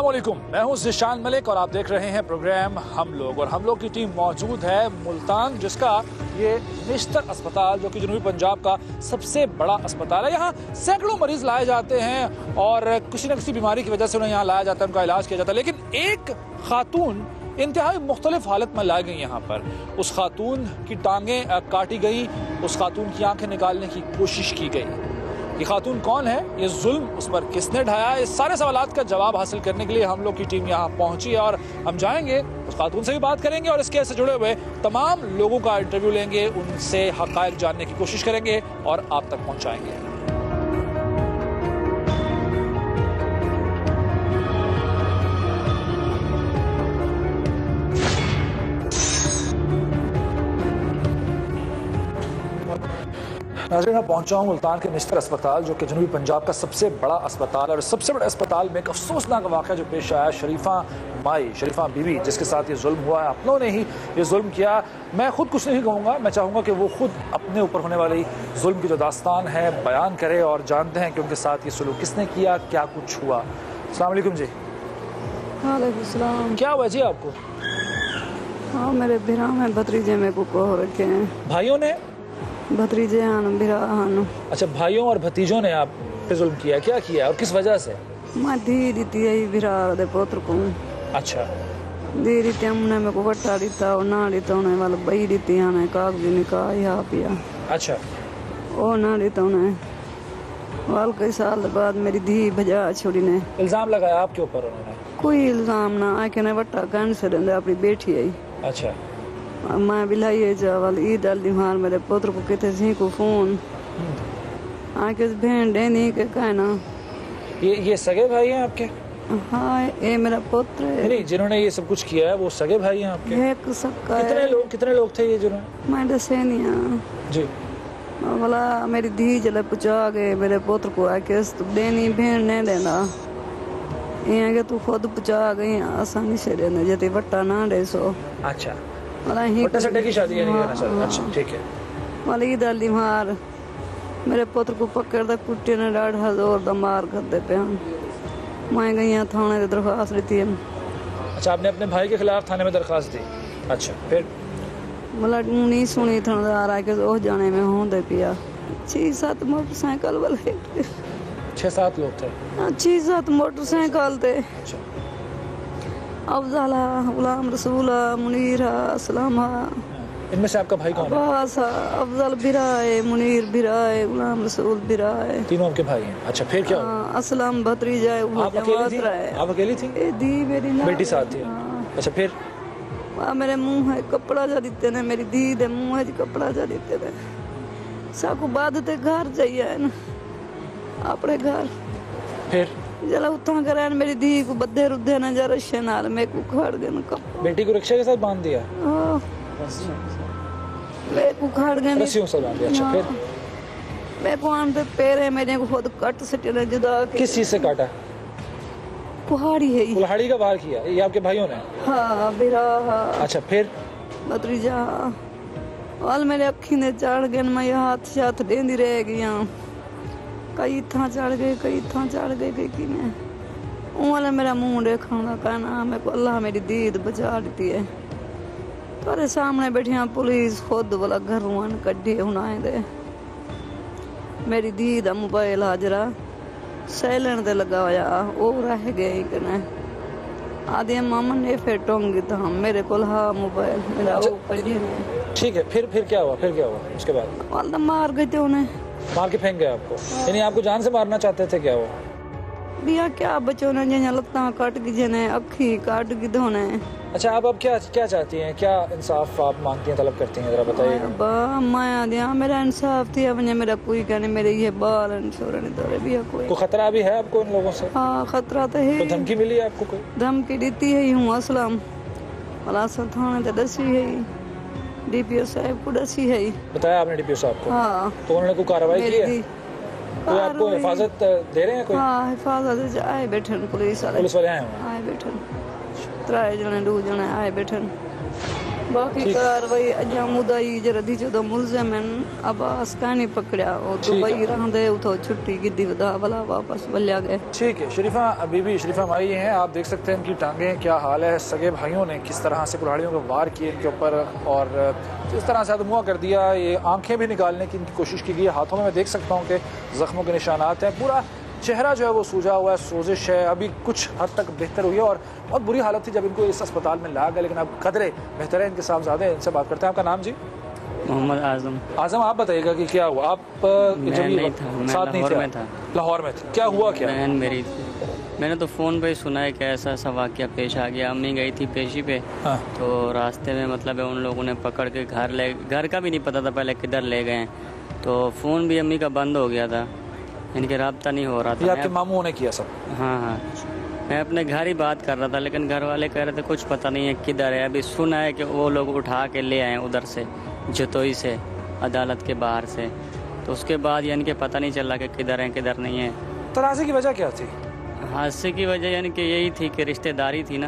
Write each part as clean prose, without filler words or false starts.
अस्सलामुअलैकुम, मैं हूं ज़िशान मलिक और आप देख रहे हैं प्रोग्राम हम लोग। और हम लोग की टीम मौजूद है मुल्तान, जिसका ये निश्तर अस्पताल जो कि जनूबी पंजाब का सबसे बड़ा अस्पताल है। यहाँ सैकड़ों मरीज लाए जाते हैं और किसी न किसी बीमारी की वजह से उन्हें यहाँ लाया जाता है, उनका इलाज किया जाता है। लेकिन एक खातून इंतहाई मुख्तलिफ हालत में लाई गई यहाँ पर। उस खातून की टांगें काटी गई, उस खातून की आंखें निकालने की कोशिश की गई। ये खातून कौन है, ये जुल्म उस पर किसने ढाया, इस सारे सवालात का जवाब हासिल करने के लिए हम लोग की टीम यहाँ पहुंची है और हम जाएंगे उस खातून से भी बात करेंगे और इस केस से जुड़े हुए तमाम लोगों का इंटरव्यू लेंगे, उनसे हक़ाइक़ जानने की कोशिश करेंगे और आप तक पहुंचाएंगे। नाज़रीन, मैं पहुंचा हूं मुल्तान के निश्तर अस्पताल जो कि जनूबी पंजाब का सबसे बड़ा अस्पताल है। और सबसे बड़े अस्पताल में एक अफसोसनाक वाक़या जो पेश आया, शरीफा बीवी जिसके साथ ये जुल्म हुआ है, अपनों ने ही ये जुल्म किया। मैं खुद कुछ नहीं कहूँगा, मैं चाहूँगा कि वो खुद अपने ऊपर होने वाली जुल्म की जो दास्तान है बयान करे और जानते हैं कि उनके साथ ये सुलूक किसने किया, क्या कुछ हुआ। अस्सलाम वालेकुम जी। वालेकुम सलाम। क्या हुआ जी आपको? हाँ, मेरे बिरा में भतीजे में को हो रखे हैं। भाइयों ने? भतीजे हैं, बिरा हैं। अच्छा, भाइयों और भतीजों ने आप पे जुल्म किया, क्या किया और किस वजह से? मैं धी दी है बिरा दे पुत्र को। अच्छा, दी दी हमने मेरे को वट्टा दिता और ना दिता उन्हें वाला बई दी आने कागजी निकाह या पिया। अच्छा, ओ ना दिता उन्हें वाल कई साल बाद मेरी धी भजा छोड़ी ने। इल्जाम लगाया आपके ऊपर उन्होंने? कोई इल्जाम ना आके ने वट्टा कैंसर दे अपनी बेटी आई। अच्छा, मैं बिलाई चावल ईद अल दिमार मेरे पुत्र को कहते सी को फोन आके बहन देनी के कहना। ये सगे भाई हैं आपके? हाँ, ये मेरा पुत्र है। नहीं, जिन्होंने ये सब कुछ किया है वो सगे भाई हैं आपके? एक सक्का कितने लोग थे ये जिन्होंने? मैं दसे नहीं जी। बोला मेरी धी जले पुचा गए मेरे पुत्र को आके देनी बहन नहीं देना ये आगे तू खुद पुचा गई आसानी से देना जते वट्टा ना दे सो। अच्छा, वट्टा सट्टे की शादी है नहीं करना सर। अच्छा, ठीक है। वाली ईद अल दिमार मेरे पुत्र को पकड़ दे कुत्ते ने डाढ़ा जोर दा मार कर दे पे मैं गई थाने की दरख्वास्त दी है। अच्छा, आपने अपने भाई के खिलाफ थाने में दरख्वास्त दी? अच्छा, फिर? बोला नहीं सुनी थानेदार आके ओह जाने में होंदे पिया 6-7 मोटरसाइकिल वाले 6-7 लोग थे? 6-7 मोटरसाइकिल थे। अच्छा, अफजला, गुलाम रसूला, मुनीरा, असलमा। इनमें से आपका भाई कौन है? अफजल बिराए, मुनीर बिराए, गुलाम रसूल बिराए, तीनों आपके भाई हैं? अच्छा, फिर क्या हुआ? असलम भतीजा आप अकेली थी? दी मेरी बेटी साथ थी? अच्छा, फिर? मेरे मुंह है कपड़ा जा दिते ने, मेरी दी दे मुंह है कपड़ा जा दिते ने। साकू बाद ते घर जाइए ना अपने घर। फिर जला उतना करे मेरी दी को बद्दे रुद्दे न जा रशे नाल मैं को खड़ गए कपड़ा। बेटी को रिक्शा के साथ बांध दिया? मैं को खड़ गए रस्सियों से बांध दिया। अच्छा, फिर? मैं को आन पे पैर मेरे को खुद कट सटे ने जुदा। किस चीज से काटा? कुहाड़ी है। कुल्हाड़ी का वार किया? ये आपके भाइयों ने? हाँ, बिरा। अच्छा, फिर? भतीजा वाल मेरे अखी ने चढ़ गए, मैं हाथ देंदी रह गई। कई था चढ़ गए, कई था चढ़ गए, कई की मैं वाला मेरा मुंह देखा कहना मेरे को अल्लाह मेरी दीद बचा दी है। तेरे सामने बैठिया पुलिस खुद वाला घरों कड्ढे हुनाए दे। मेरी दी दा मोबाइल हाजरा साइलेंट दे लगा होया वो रह गए कने आदि मामा ने फिर टोंगी तो हम मेरे को हाँ मोबाइल मेरा वो कड्ढे। ठीक है, फिर क्या हुआ? उसके बाद? वाला मार गए थे उन्हें, मार के फेंक गए आपको? यानी आपको जान से मारना चाहते थे क्या वो? बिया क्या बच्चों ने जिन्हें लत्ता कट गई, जिन्हें अखी काट गई धोने। अच्छा, आप अब क्या चाहती हैं, क्या इंसाफ आप मांगती हैं, तलब करती हैं, जरा बताइए। मैं दिया मेरा इंसाफ थी, अब मेरा कोई कहने मेरे ये बाल छोरे नहीं दौरे भी कोई खतरा भी है आपको इन लोगों से? हाँ, खतरा तो है। धमकी मिली है आपको? कोई धमकी देती है हूँ असलम वाला थाने तो दसी है, DPO साहब को दसी है। बताया आपने DPO साहब को? हाँ। तो उन्होंने कोई कार्रवाई की है? कोई आपको हिफाजत दे रहे हैं कोई? हाँ, हिफाजत आए बैठन पुलिस वाले आए बैठन 3 जने 2 जने आए बैठन बाकी कार्रवाई अजा मुदाई जरदी जो मुलजम अब्बास का नहीं पकड़ा वो दुबई रहंदे उतो छुट्टी की दिवदा वाला वापस बल्ला गए। ठीक है, शरीफा बीबी शरीफा माई हैं, आप देख सकते हैं इनकी टांगें क्या हाल है। सगे भाइयों ने किस तरह से कुल्हाड़ियों को वार किए इनके ऊपर और जिस तरह से अदमुआ कर दिया। ये आंखें भी निकालने की इनकी कोशिश की गई। हाथों में मैं देख सकता हूँ कि जख्मों के निशानात हैं। पूरा चेहरा जो है वो सूजा हुआ है, सोजिश है। अभी कुछ हद तक बेहतर हुई है और बहुत बुरी हालत थी जब इनको इस अस्पताल में लाया गया, लेकिन अब कदरे बेहतर है। इनके साहबजादे इनसे बात करते हैं। आपका नाम जी? मोहम्मद आजम। आजम, आप बताइएगा कि क्या हुआ? आप नहीं था, मैं लाहौर में था। लाहौर में थे, क्या हुआ? क्या बहन मेरी थी। मैंने तो फ़ोन पे ही सुना है कि ऐसा ऐसा वाक़या पेश आ गया। अम्मी गई थी पेशी पे। हाँ। तो रास्ते में मतलब है उन लोगों ने पकड़ के घर का भी नहीं पता था पहले किधर ले गए। तो फ़ोन भी अम्मी का बंद हो गया था, इनके रब्ता नहीं हो रहा था। आपके मामू ने किया सब? हाँ हाँ, मैं अपने घर ही बात कर रहा था, लेकिन घर वाले कह रहे थे कुछ पता नहीं है किधर है। अभी सुना है कि वो लोग उठा के ले आए उधर से, जतोई से, अदालत के बाहर से। तो उसके बाद यानी कि पता नहीं चला कि किधर है किधर नहीं है। तनाज़े की वजह क्या थी? हादसे की वजह यानी कि यही थी कि रिश्तेदारी थी ना,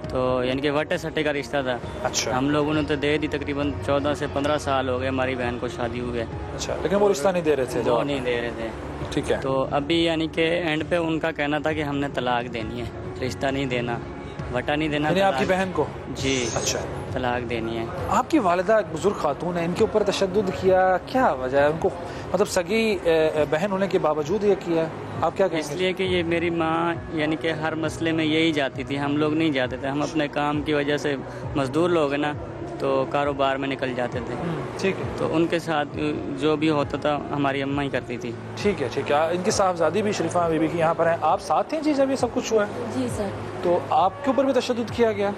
तो यानी कि वटे सट्टे का रिश्ता था। अच्छा। हम लोगों ने तो दे दी, तकरीबन 14 से 15 साल हो गए हमारी बहन को शादी हुए। अच्छा, लेकिन वो रिश्ता नहीं दे रहे थे? वो नहीं दे रहे थे। ठीक है। तो अभी यानी कि एंड पे उनका कहना था कि हमने तलाक देनी है, रिश्ता नहीं देना, वटा नहीं देना। आपकी बहन को? जी। अच्छा, तलाक देनी है। आपकी वालिदा एक बुजुर्ग खातून है, इनके ऊपर तशद्दुद किया, क्या वजह है? उनको मतलब सगी बहन होने के बावजूद ये किया, आप क्या कहेंगे? इसलिए कि ये मेरी माँ यानी कि हर मसले में यही जाती थी, हम लोग नहीं जाते थे। हम अपने काम की वजह से मजदूर लोग हैं ना, तो कारोबार में निकल जाते थे। ठीक है। तो उनके साथ जो भी होता था हमारी अम्मा ही करती थी। ठीक है, ठीक है। इनकी साहबजादी भी शरीफा बीबी की यहाँ पर है। आप साथ थे जी जब ये सब कुछ हुआ है? जी सर। तो आपके ऊपर भी तशद्दुद किया गया?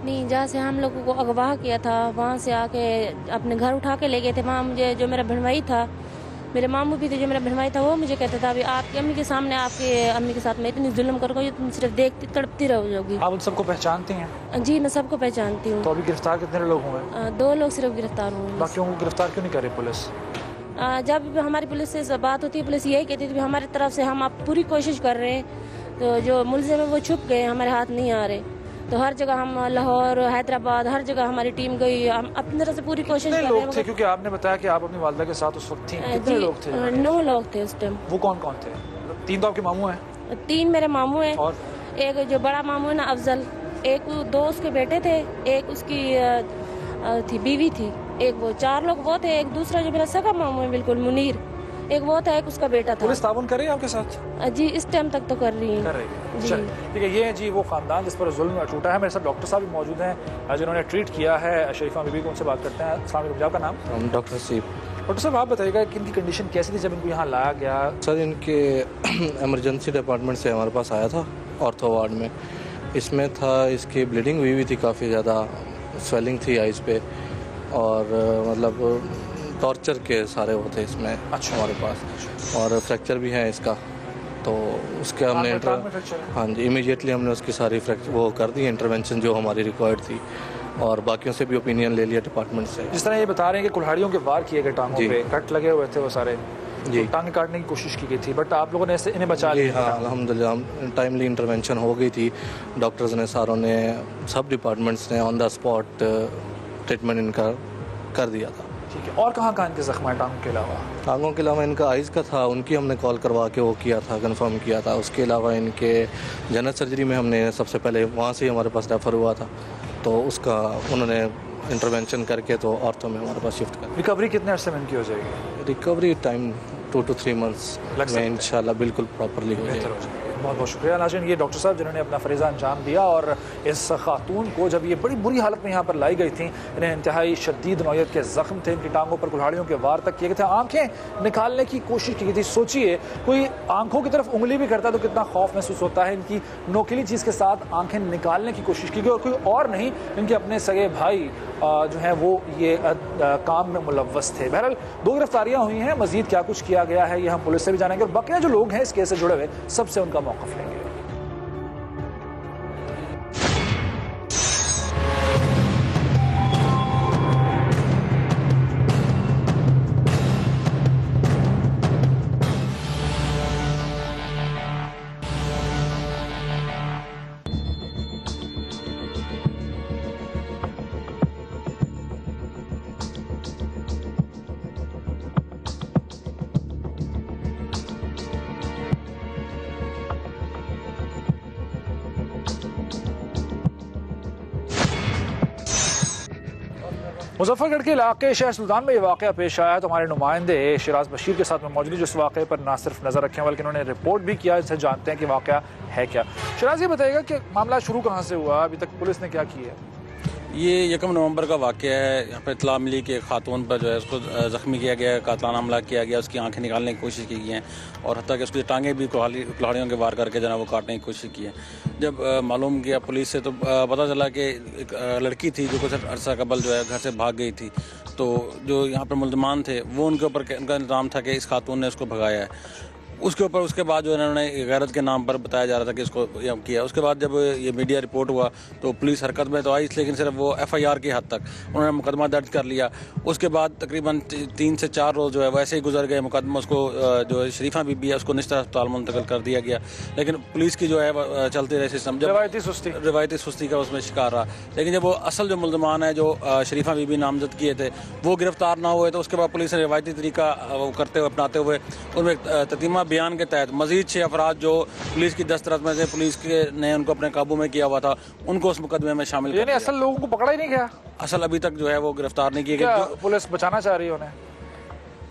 नहीं, जहाँ से हम लोगों को अगवा किया था वहाँ से आके अपने घर उठा के ले गए थे। वहाँ मुझे जो मेरा भनवाई था, मेरे मामू भी थे, जो मेरा भनवाई था वो मुझे कहता था अभी आपकी अम्मी के सामने आपके अम्मी के साथ में इतनी जुल्म करोगे, तुम सिर्फ देखती तड़पती रहोगी। आप उन सबको पहचानती हैं? जी, मैं सबको पहचानती हूँ। तो अभी गिरफ्तार कितने लोग हुए? 2 लोग सिर्फ गिरफ्तार हुए। बाकी उनको गिरफ्तार क्यों नहीं कर रही पुलिस? जब हमारी पुलिस से बात होती है, पुलिस यही कहती थी हमारी तरफ से हम आप पूरी कोशिश कर रहे हैं, तो जो मुलजिम है वो छुप गए, हमारे हाथ नहीं आ रहे। तो हर जगह हम लाहौर, हैदराबाद, हर जगह हमारी टीम गई, हम अपनी तरफ से पूरी कोशिश कर रहे हैं। क्योंकि आपने बताया कि आप अपनी वालिदा के साथ उस वक्त थी, कितने लोग थे? 9 लोग थे उस टाइम। वो कौन कौन थे? 3 तो आपके मामू हैं? 3 मेरे मामू हैं, और एक जो बड़ा मामू है ना अफजल, एक 2 उसके बेटे थे, एक उसकी थी बीवी थी, एक वो। 4 लोग वो थे। एक दूसरा जो मेरा सगा मामू है बिल्कुल, मुनीर, एक वो था, एक उसका बेटा था। पुलिस ताउन कर रही है आपके साथ? जी, इस टाइम तक तो कर रही है। ठीक है। ये है जी वो खानदान जिस पर जुल्म टूटा है। मेरे साथ डॉक्टर साहब भी मौजूद हैं जिन्होंने ट्रीट किया है शरीफा बीबी को। उनसे बात करते हैं। अस्सलाम वालेकुम, आपका नाम? डॉक्टर सीप। डॉक्टर साहब, आप बताइएगा कि इनकी कंडीशन कैसी थी जब इनको यहाँ लाया गया? सर, इनके एमरजेंसी डिपार्टमेंट से हमारे पास आया था, ऑर्थो वार्ड में। इसमें था, इसकी ब्लीडिंग हुई थी, काफ़ी ज़्यादा स्वेलिंग थी आइज़ पे, और मतलब टॉर्चर के सारे वो थे इसमें। अच्छा। हमारे पास और फ्रैक्चर भी है इसका, तो उसके हमने हाँ जी, इमीडिएटली हमने उसकी सारी फ्रैक्चर वो कर दी, इंटरवेंशन जो हमारी रिक्वायर्ड थी, और बाकियों से भी ओपिनियन ले लिया डिपार्टमेंट से। जिस तरह ये बता रहे हैं कि कुल्हाड़ियों के वार किए गए, टांगों पे कट लगे हुए थे वो सारे जी, तो टांगे काटने की कोशिश की गई थी, बट आप लोगों ने इन्हें बचा लिया? हाँ, अल्हम्दुलिल्लाह टाइमली इंटरवेंशन हो गई थी। डॉक्टर्स ने, सारों ने, सब डिपार्टमेंट्स ने ऑन द स्पॉट ट्रीटमेंट इनका कर दिया था। ठीक है। और कहाँ कहाँ इनके जख्म है टांगों के अलावा? टांगों के अलावा इनका आइज़ का था, उनकी हमने कॉल करवा के वो किया था, कंफर्म किया था। उसके अलावा इनके जनरल सर्जरी में हमने सबसे पहले वहाँ से ही हमारे पास रेफ़र हुआ था, तो उसका उन्होंने इंटरवेंशन करके तो ऑर्थो में हमारे पास शिफ्ट कर। रिकवरी कितने अर्से में इनकी हो जाएगी? रिकवरी टाइम 2 to 3 मंथ्स में इंशाल्लाह बिल्कुल प्रॉपरली हो जाएगी। बहुत बहुत शुक्रिया नाज़रीन, ये डॉक्टर साहब जिन्होंने अपना फरीज़ा अंजाम दिया, और इस खातून को जब ये बड़ी बुरी हालत में यहाँ पर लाई गई थी, इन्हें इंतहाई शदीद नौयत के ज़ख्म थे, इनकी टांगों पर कुल्हाड़ियों के वार तक किए गए थे, आंखें निकालने की कोशिश की गई थी। सोचिए, कोई आंखों की तरफ उंगली भी करता है तो कितना खौफ महसूस होता है। इनकी नोकीली चीज़ के साथ आंखें निकालने की कोशिश की गई, और कोई और नहीं, इनके अपने सगे भाई जो हैं वो ये काम में मुलव्वस थे। बहरहाल 2 गिरफ्तारियाँ हुई हैं, मज़ीद क्या कुछ किया गया है ये हम पुलिस से भी जानेंगे, और बाकी जो लोग हैं इस केस से जुड़े हुए सबसे उनका मौक़िफ़ लेंगे। मुजफ्फरगढ़ के इलाके शहर सुल्तान में ये वाक़या पेश आया तो हमारे नुमाइंदे शिराज बशीर के साथ में मौजूद जिस वाक़े पर ना सिर्फ नज़र रखें बल्कि उन्होंने रिपोर्ट भी किया, जिससे जानते हैं कि वाक़या है क्या। शिराज, ये बताइएगा कि मामला शुरू कहाँ से हुआ, अभी तक पुलिस ने क्या किया है? ये 1 नवंबर का वाक़या है। यहाँ पर इतला मिली कि खातून पर जो है उसको ज़ख्मी किया गया, कातलाना हमला किया गया, उसकी आंखें निकालने की कोशिश की गई है और हत्ता कि उसकी टांगें भी कुल्हाड़ियों के वार करके जना वो काटने की कोशिश की है। जब मालूम किया पुलिस से तो पता चला कि एक लड़की थी जो कुछ अर्सा कबल जो है घर से भाग गई थी। तो जो यहाँ पर मुल्ज़मान थे वो उनके ऊपर उनका इंतज़ाम था कि इस खातून ने उसको भगाया है। उसके बाद जो इन्होंने गैरत के नाम पर बताया जा रहा था कि इसको किया। उसके बाद जब ये मीडिया रिपोर्ट हुआ तो पुलिस हरकत में तो आई, लेकिन सिर्फ वो FIR की हद तक उन्होंने मुकदमा दर्ज कर लिया। उसके बाद तकरीबन 3 से 4 रोज़ जो है वैसे ही गुजर गए। मुकदमा उसको जो शरीफा बीबी है उसको निश्चित अस्पताल मुंतकिल कर दिया गया, लेकिन पुलिस की जो है चलते रहे सिस्टम, जब रवायती सुस्ती का उसमें शिकार रहा। लेकिन जब वो असल जो मुल्ज़मान है जो शरीफा बीबी नामजद किए थे वो गिरफ्तार ना हुए तो उसके बाद पुलिस ने रवायती तरीका करते हुए अपनाते हुए उनमें ततीमा बयान के तहत मजीद 6 अफराद जो पुलिस की दस्तरस में से पुलिस के ने उनको अपने काबू में किया हुआ था उनको उस मुकदमे में शामिल कर दिया। असल लोगों को पकड़ा ही नहीं गया? असल अभी तक जो है वो गिरफ्तार नहीं किए गए। पुलिस बचाना चाह रही है उन्हें?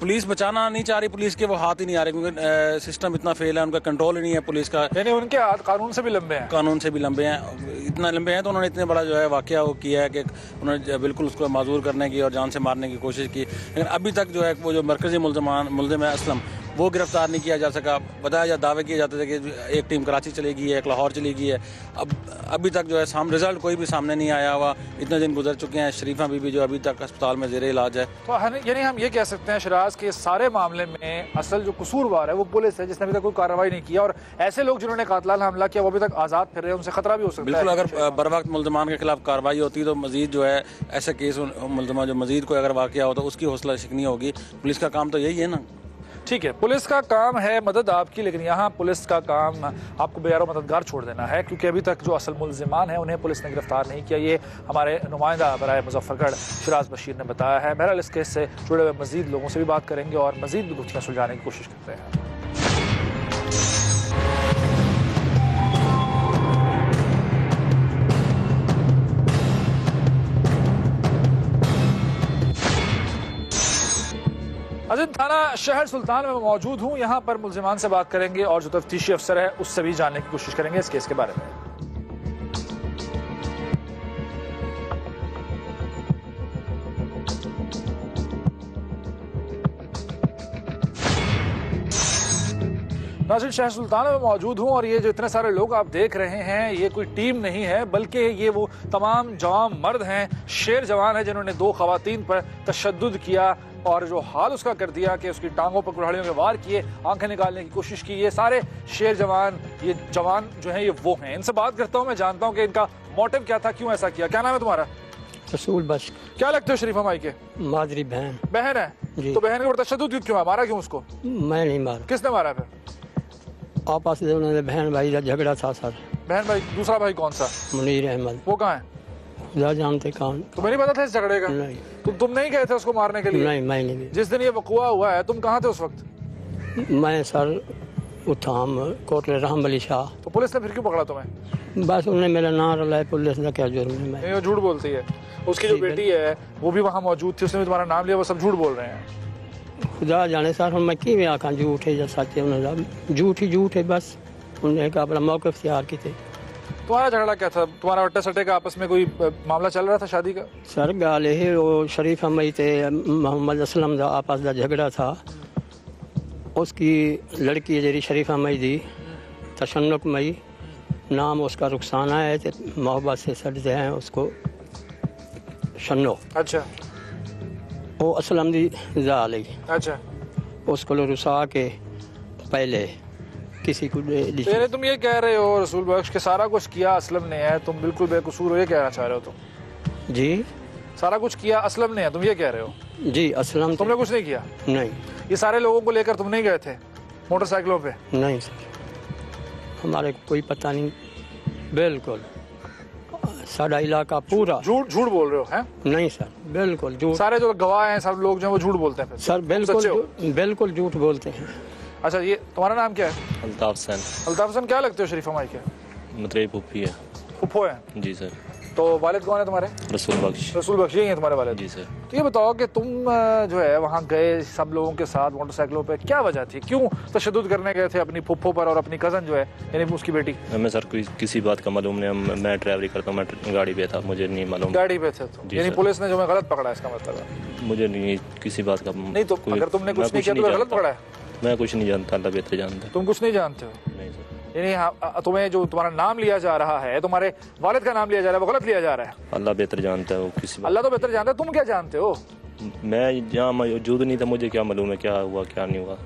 पुलिस बचाना नहीं चाह रही, पुलिस के वो हाथ ही नहीं आ रहे क्योंकि सिस्टम इतना फेल है, उनका कंट्रोल ही नहीं है पुलिस का। यानी उनके हाथ कानून से भी लंबे हैं? कानून से भी लंबे हैं, इतना लंबे हैं तो उन्होंने इतने बड़ा जो है वाकया वो किया है कि उन्होंने बिल्कुल उसको माजूर करने की और जान से मारने की कोशिश की। लेकिन अभी तक जो है वो जो मरकजी मुल्ज़िम है असलम वो गिरफ्तार नहीं किया जा सका। बताया दावे किए जाते थे कि एक टीम कराची चली गई है, एक लाहौर चली गई है। अब अभी तक जो है रिजल्ट कोई भी सामने नहीं आया हुआ। इतने दिन गुजर चुके हैं, शरीफा बीबी जो अभी तक अस्पताल में ज़ेरे इलाज है। तो यानी हम ये कह सकते हैं शिराज के सारे मामले में असल जो कसूरवार है वो पुलिस है जिसने अभी तक कोई कार्रवाई नहीं किया, और ऐसे लोग जिन्होंने कातलाना हमला किया वो अभी तक आज़ाद फिर रहे हैं, उनसे खतरा भी हो सकता है। बिल्कुल, अगर बर वक्त मुल्ज़मान के खिलाफ कार्रवाई होती तो मजीद जो है ऐसे केस मुल्ज़मान जो मजीद कोई अगर वाक़या हो तो उसकी हौसला शिकनी होगी। पुलिस का काम तो यही है ना। ठीक है, पुलिस का काम है मदद आपकी, लेकिन यहाँ पुलिस का काम आपको बेयारो मददगार छोड़ देना है क्योंकि अभी तक जो असल मुल्ज़िमान हैं उन्हें पुलिस ने गिरफ्तार नहीं किया। ये हमारे नुमाइंदा बराए मुजफ्फरगढ़ शिराज बशीर ने बताया है। बहरहाल इस केस से जुड़े हुए मजीद लोगों से भी बात करेंगे और मजीद गुत्थियाँ सुलझाने की कोशिश करते हैं। अजीम थाना शहर सुल्तान में मौजूद हूँ। यहाँ पर मुल्ज़िमान से बात करेंगे और जो तफ्तीशी अफसर है उससे भी जानने की कोशिश करेंगे इस केस के बारे में। नाज़रीन, शहर सुल्तान में मौजूद हूँ और ये जो इतने सारे लोग आप देख रहे हैं ये कोई टीम नहीं है बल्कि ये वो तमाम जवान मर्द हैं, शेर जवान है जिन्होंने 2 खवातीन पर तशद्दुद किया और जो हाल उसका कर दिया कि उसकी टांगों पर कुल्हाड़ियों के वार किए, आंखें निकालने की कोशिश की। ये सारे शेर जवान, ये जवान जो हैं ये वो हैं। इनसे बात करता हूँ, मैं जानता हूँ कि इनका मोटिव क्या था, क्यों ऐसा किया। क्या नाम है तुम्हारा? रसूल बश। क्या लगते हो शरीफा माई के? मादरी बहन। बहन है जी। तो बहन के ऊपर तशद्दुद क्यों है? मारा क्यों उसको? मैं नहीं मारा। किसने मारा फिर? आपस में उन्होंने बहन भाई का झगड़ा था सर। बहन भाई? दूसरा भाई कौन सा? मुनीर अहमद। वो कहाँ है? खुदा जानते कौन। तुम्हें नहीं पता था इस झगड़े का? नहीं। तुम नहीं गए थे उसको मारने के लिए? नहीं, मैं नहीं। जिस दिन ये वक़ुआ हुआ है तुम कहाँ थे उस वक्त? मैं सर उठाम कोटले राम अली शाह। तो पुलिस ने फिर क्यों पकड़ा तुम्हें? बस उन्हें मेरा नाम रलाया, पुलिस ने क्या जुर्म है? मैं झूठ बोलती है। उसकी जो बेटी है वो भी वहाँ मौजूद थी, उसने भी तुम्हारा नाम लिया, वो सब झूठ बोल रहे हैं। खुदा जाने सर हम मैं कि आखा झूठ है या सच है, उन्होंने झूठ ही झूठ है। बस उन्हें अपना मौक़िफ़ इख्तियार की थे। तुम्हारा झगड़ा क्या था? तुम्हारा अट्टे सट्टे का आपस में कोई मामला चल रहा था शादी का? सर गाल है वो शरीफ मई थे मोहम्मद असलम का आपस का झगड़ा था। उसकी लड़की जी शरीफा मई थी तशन्नुक मई, नाम उसका रुखसाना है, तो मोहब्बत से सड़ते हैं उसको शन्नो। अच्छा। वो असलम दी जाल है। अच्छा। उसको रुसा के पहले किसी को तुम ये कह रहे हो रसूल बख्श के सारा कुछ किया असलम ने है, तुम बिल्कुल बेकसूर हो, ये कहना चाह रहे हो तुम? जी, सारा कुछ किया असलम ने है, तुम ये कह रहे हो? जी, असलम तुमने कुछ नहीं किया? नहीं। ये सारे लोगों को लेकर तुम नहीं गए थे मोटरसाइकिलों पे? नहीं सर, हमारे को कोई पता नहीं। बिल्कुल सारा इलाका पूरा। झूठ बोल रहे हो? हैं? नहीं सर, बिल्कुल झूठ। सारे जो गवाह हैं सब लोग जो वो झूठ बोलते हैं? सर बिल्कुल झूठ बोलते हैं। अच्छा, ये तुम्हारा नाम क्या है? अल्ताफ हुसैन। अल्ताफ हुसैन, क्या लगते हो शरीफा माई के? मतरेई फूफी है। फूफो है? जी सर। तो वालिद कौन है तुम्हारे? रसूल बख्श। रसूल बख्श ही हैं तुम्हारे वालिद? जी सर। तो ये बताओ कि तुम जो है वहाँ गए सब लोगों के साथ मोटरसाइकिलों पे, क्या वजह थी, क्यों तशद्दुद करने गए थे अपनी फुफ्फो पर और अपनी कज़न जो है यानी उसकी बेटी? हमें सर किसी बात का मालूम नहीं, मैं ड्राइवरी करता हूँ, मैं गाड़ी पे था, मुझे नहीं मालूम। गाड़ी पे थे तो यानी पुलिस ने जो मैं गलत पकड़ा, इसका मतलब है? मुझे नहीं किसी बात का नहीं। तो अगर तुमने कुछ नहीं किया तो गलत पकड़ा है? मैं कुछ नहीं जानता, अल्लाह बेहतर जानता है। तुम कुछ नहीं जानते हो? नहीं सर। यानी तुम्हें जो तुम्हारा नाम लिया जा रहा है, तुम्हारे वालिद का नाम लिया जा रहा है, वो गलत लिया जा रहा है? अल्लाह बेहतर जानता है वो किसी। अल्लाह तो बेहतर जानता है, तुम क्या जानते हो? मैं जहाँ मौजूद नहीं था, मुझे क्या मालूम है क्या हुआ क्या नहीं हुआ।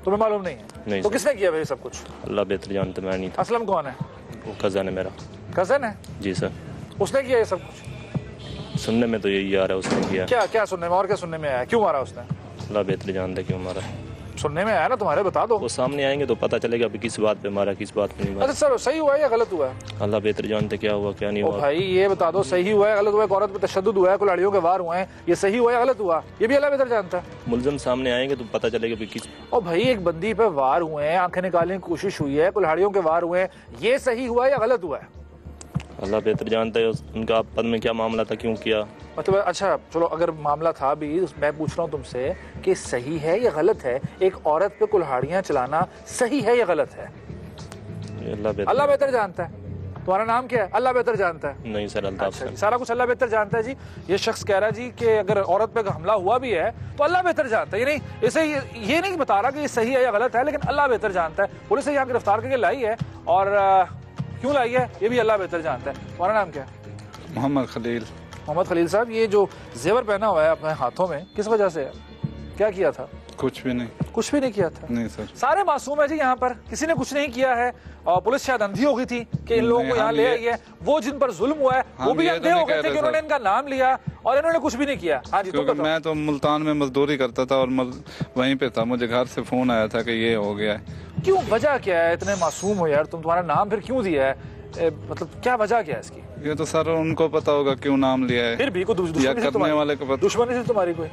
तुम्हें मालूम नहीं है? नहीं। तो किसने किया भाई सब कुछ? अल्लाह बेहतर जानता, मैं नहीं था। असलम कौन है? वो कज़न है मेरा। कज़न है? जी सर। उसने किया ये सब कुछ? सुनने में तो यही आ रहा है उसने किया। क्या क्या सुनने में, और क्या सुनने में आया? क्यों मारा उसने? अल्लाह बेहतर जानता है क्यों मारा। सुनने में आया ना तुम्हारे, बता दो। वो सामने आएंगे तो पता चलेगा अभी किस बात पे मारा किस बात पे नहीं मारा। अच्छा सर, सही हुआ है या गलत हुआ है? अल्लाह बेहतर जानते क्या हुआ क्या नहीं ओ हुआ। भाई ये बता दो, सही हुआ है गलत हुआ है? औरत पे तशद्दुद हुआ है, कुल्हाड़ियों के वार हुए हैं, ये सही हुआ है गलत हुआ? ये भी अल्लाह बेहतर जानता है। मुलजिम सामने आएंगे तो पता चलेगा अभी किस। ओ भाई एक बंदी पे वार हुए हैं, आंखें निकालने की कोशिश हुई है, कुल्हाड़ियों के वार हुए हैं, ये सही हुआ है या गलत हुआ है? अल्लाह बेहतर जानता है उनका पद में क्या मामला था, क्यों किया। मतलब अच्छा चलो, अगर मामला था भी, मैं पूछ रहा हूँ तुमसे कि सही है या गलत है? एक औरत पे कुल्हाड़ियाँ चलाना सही है या गलत है? अल्लाह बेहतर जानता है। तुम्हारा नाम क्या है? अल्लाह बेहतर जानता है। नहीं सर, अल्लाह अच्छा, सारा कुछ अल्लाह बेहतर जानता है जी। ये शख्स कह रहा है जी कि अगर औरत पे हमला हुआ भी है तो अल्लाह बेहतर जानता है। ये नहीं, इसे ये नहीं बता रहा कि ये सही है या गलत है, लेकिन अल्लाह बेहतर जानता है। पुलिस ने यहाँ गिरफ्तार करके लाई है, और क्यों लाई है ये भी अल्लाह बेहतर जानता है। तुम्हारा नाम क्या है? मोहम्मद खलील। मोहम्मद खलील साहब, ये जो जेवर पहना हुआ है अपने हाथों में, किस वजह से है? क्या किया था? कुछ भी नहीं। कुछ भी नहीं किया था? नहीं सर। सारे मासूम है जी यहाँ पर, किसी ने कुछ नहीं किया है। और पुलिस शायद अंधी हो गई थी कि इन लोगों को यहाँ ले आई है। वो जिन पर जुल्म हुआ है वो भी अंधे हो गए थे कि उन्होंने इनका नाम लिया और इन्होंने कुछ भी नहीं किया। हाँ जी, क्योंकि मैं तो मुल्तान में मजदूरी करता था और वहीं पे था, मुझे घर से फोन आया था कि ये हो गया है। क्यों, वजह क्या है? इतने मासूम हो यार तुम, तुम्हारा नाम फिर क्यों दिया है? मतलब क्या वजह क्या है इसकी? ये तो सर उनको पता होगा क्यों नाम लिया है। फिर भी कोई करने वाले को पता। दुश्मनी से तुम्हारी कोई?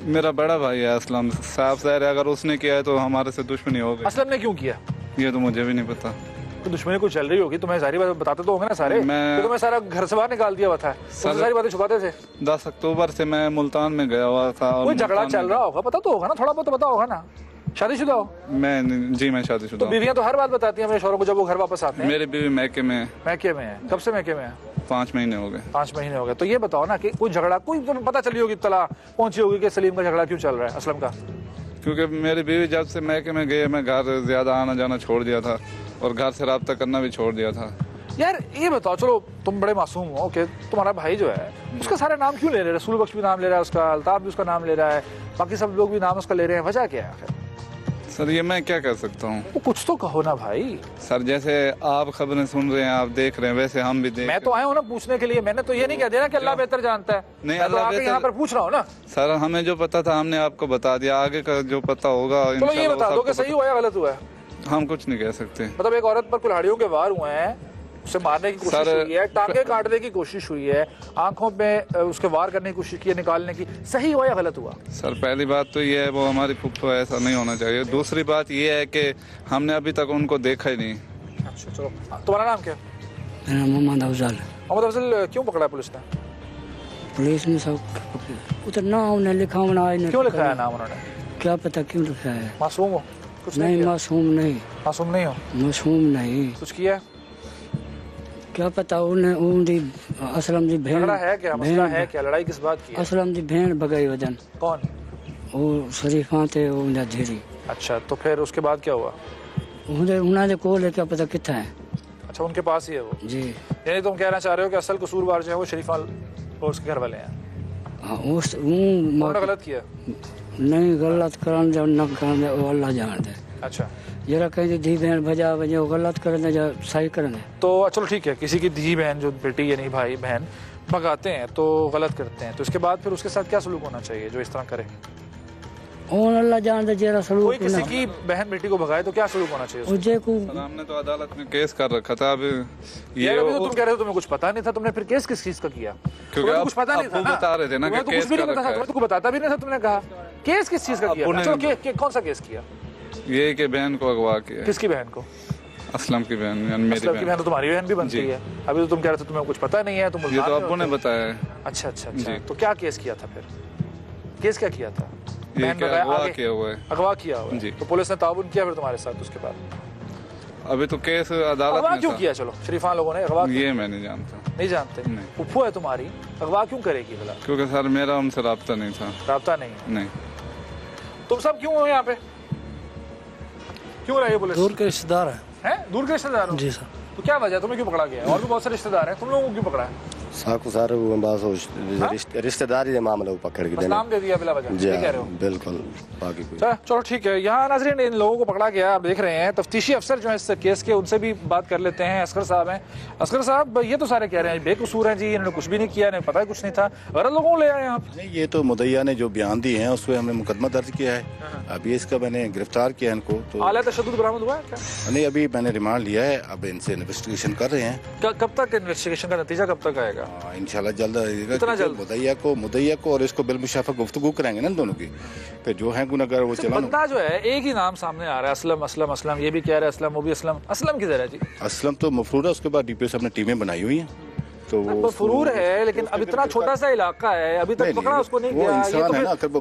मेरा बड़ा भाई है असलम, साफ ज़ाहिर है अगर उसने किया है तो हमारे से दुश्मनी हो गई। असलम ने क्यों किया ये तो मुझे भी नहीं पता। तो दुश्मनी कुछ चल रही होगी, तुम्हें सारी बात बताते तो होंगे ना सारे। मैं तुम्हें सारा घर से बाहर निकाल दिया हुआ था, सारी बातें छुपाते थे। 10 अक्टूबर से मैं मुल्तान में गया हुआ था। कोई झगड़ा चल रहा होगा, पता तो होगा ना, थोड़ा बहुत पता होगा ना। शादीशुदा हो? मैं शादीशुदा। तो बीवियां तो हर बात बताती हैं अपने शौहरों को जब वो घर वापस आते हैं। मेरी बीवी मैके में है। मैके में है? कब से मैके में है? 5 महीने हो गए। 5 महीने हो गए। तो ये बताओ ना कि कोई झगड़ा, कोई तुम्हें पता चली होगी, इत्तला पहुंची होगी कि सलीम का झगड़ा क्यों चल रहा है, असलम का? क्योंकि मेरी बीवी जब से मैके में गई, मैं घर ज्यादा आना जाना छोड़ दिया था और घर से रब्ता करना भी छोड़ दिया था। यार ये बताओ, चलो तुम बड़े मासूम हो कि तुम्हारा भाई जो है उसका सारे नाम क्यों ले रहे हैं? रसूल बख्श भी नाम ले रहा है उसका, अल्ताफ भी उसका नाम ले रहा है, बाकी सब लोग भी नाम उसका ले रहे हैं, वजह क्या है आखिर? सर ये मैं क्या कर सकता हूँ? कुछ तो कहो ना भाई। सर जैसे आप खबरें सुन रहे हैं, आप देख रहे हैं, वैसे हम भी देख। मैं तो आया हूँ ना पूछने के लिए, मैंने तो ये नहीं कह दिया कि अल्लाह बेहतर जानता है। नहीं, मैं तो आके यहाँ पर पूछ रहा हूँ ना। सर हमें जो पता था हमने आपको बता दिया, आगे का जो पता होगा तो ये बता दो कि सही हुआ या गलत हुआ है? हम कुछ नहीं कह सकते। मतलब एक औरत पर कुल्हाड़ियों के वार हुए हैं, उसे मारने की कोशिश हुई है, टांगे काटने की कोशिश हुई है, आंखों में उसके वार करने की कोशिश की है, निकालने की, सही हुआ या गलत हुआ? सर पहली बात तो ये है वो हमारी फुफ्फो है, ऐसा नहीं होना चाहिए। दूसरी बात ये है कि हमने अभी तक उनको देखा ही नहीं। अच्छा चलो, तुम्हारा नाम क्या? मेरा नाम मोहम्मद अफजल। मोहम्मद अफजल, क्यों पकड़ा पुलिस ने? पुलिस ने सब उधर नाम ने लिखा होना, क्यों लिखा है नाम उन्होंने? क्या पता क्यों लिखा है। मासूम हो? कुछ नहीं मासूम नहीं। मासूम नहीं हो? मासूम नहीं। कुछ किया? क्या पता उन्हें असलम जी भेड़ है क्या, मसला है क्या, लड़ाई किस बात की है? असलम जी भेड़ भगाई वजन। कौन? वो शरीफा थे वो झेरी। अच्छा, तो फिर उसके बाद क्या हुआ? उन्होंने को ले क्या पता कितना है। अच्छा, उनके पास ही है वो? जी। यानी तुम कहना चाह रहे हो कि असल कसूरवार जो है वो शरीफा और उसके घर वाले हैं? हाँ, उन्होंने गलत किया? नहीं, गलत करन जो न करन वो अल्लाह जान दे। अच्छा, जरा कहीं धी बहन भजा वजह वो गलत करने जा सही करने। तो चलो ठीक है, किसी की धी बहन जो बेटी यानी भाई बहन भगाते हैं तो गलत करते हैं, तो इसके बाद फिर उसके साथ क्या सलूक होना चाहिए जो इस तरह करे? और अल्लाह जान दे जरा सलूक। कोई किसी की बहन बेटी को भगाए तो क्या सलूक होना चाहिए? हमने तो अदालत में केस कर रखा था। अब ये तो तुम कह रहे हो तुम्हें कुछ पता नहीं था, तुमने फिर केस किस चीज का किया? क्योंकि कुछ पता नहीं था ना, बता रहे थे ना कि केस कर रखा है। तुमको बताता भी नहीं था, तुमने कहा केस किस चीज का किया? चलो कौन सा केस किया? ये कि बहन को अगवा किया। किसकी बहन को? असलम की बहन, मेरी बहन। तो तुम्हारी बहन भी बनती है। अभी तो तुम कह रहे थे तुम्हें कुछ पता नहीं है, तुम ये तो अब्बू ने बताया है। अच्छा अच्छा अच्छा। तो क्या केस किया था फिर? केस क्या किया था? ये अगवा किया हुआ है। अगवा किया हुआ है। तो पुलिस ने ताउन किया फिर तुम्हारे साथ उसके बाद? अभी तो केस अदालत में क्यों किया? चलो शरीफान लोगों ने अगवा ये मैं नहीं जानता। नहीं जानते? फुफ्फू है तुम्हारी, अगवा क्यों करेगी भला? क्योंकि सर मेरा उनसे राब्ता नहीं था। राब्ता नहीं? नहीं। तुम सब क्यों हो यहाँ पे? क्यों रहे पुलिस? दूर के रिश्तेदार हैं। दूर के रिश्तेदार हो? जी सर। तो क्या वजह, तुम्हें क्यों पकड़ा गया? और भी बहुत सारे रिश्तेदार हैं, तुम लोगों को क्यों पकड़ा है? साकू सारे रिश्तेदारी के मामले को पकड़ के नाम दे दिया बिला वजह, ये कह रहे हो? बिल्कुल, बाकी कुछ। चलो ठीक है। यहाँ नाज़रीन इन लोगों को पकड़ा गया, आप देख रहे हैं। तफ्तीशी अफसर जो है इस केस के, उनसे भी बात कर लेते हैं। असगर साहब हैं। असगर साहब, ये तो सारे कह रहे हैं बेकसूर हैं जी, इन्होंने कुछ भी नहीं किया, इन्हें पता ही कुछ नहीं था, गलत लोगों को ले आए आप? नहीं, ये तो मुद्दईया ने जो बयान दिए हैं उस पर हमने मुकदमा दर्ज किया है। अभी इसका मैंने गिरफ्तार किया इनको। तो आला तशद्दुद बरामद हुआ है क्या? नहीं, अभी मैंने रिमांड लिया है, अब इनसे इन्वेस्टिगेशन कर रहे हैं। कब तक इन्वेस्टिगेशन का नतीजा कब तक आएगा? इंशाल्लाह जल्द आएगा। मुद्दईया को और इसको बिलमुशाफा गुफ्तगू कराएंगे ना दोनों की, फिर जो है गुनहगार वो चला। बंदा जो है एक ही नाम सामने आ रहा है, असलम असलम असलम, ये भी कह रहा है असलम, वो भी असलम। असलम किधर है जी? असलम तो मफरूर है, उसके बाद डीपीओ साहब ने टीमें बनाई हुई हैं। तो वो फरूर है, लेकिन अब इतना छोटा सा इलाका है, अभी तक पकड़ा उसको नहीं गया। वो इंसान है ना, अगर वो